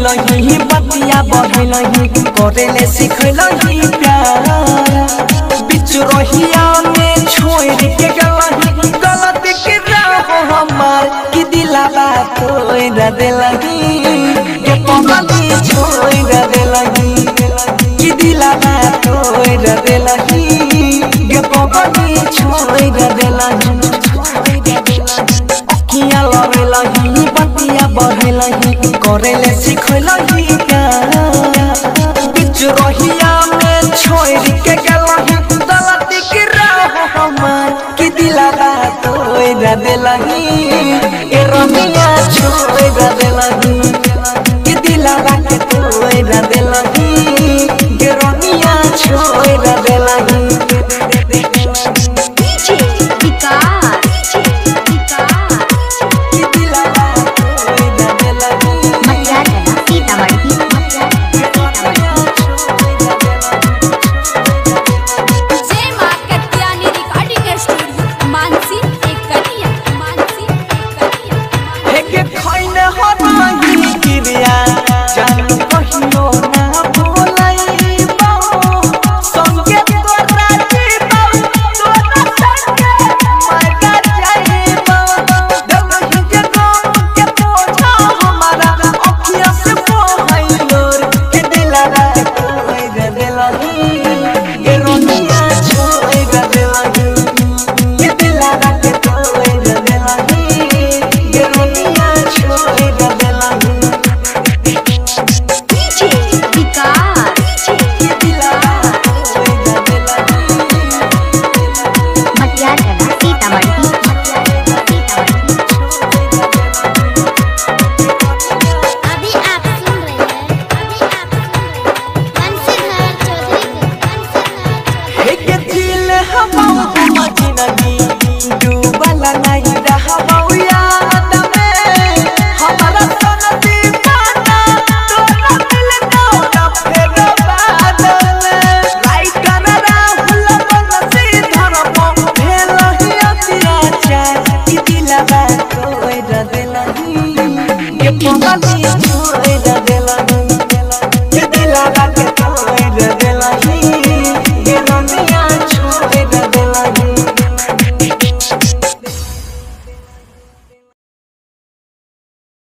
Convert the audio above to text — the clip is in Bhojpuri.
लही बतिया बढ़लही करेले सिखलही प्यार बिच रहिया में छोड़ के गलही गलत के राह हमार कि दिलावा तोड़ देलही के पगली छोड़ देलही कि दिलावा तोड़ देलही के पगली छोड़ देलही अखियां लड़लही बतिया बढ़लही करेले सिखलही प्यार बिच रहिया में छोड़ के गलही गलत के राह हमार कि दिलावा तोड़ देलही ए रमिया छोड़ देलही कि दिलावा के तोड़ देलही ए रमिया छोड़ देलही Bye.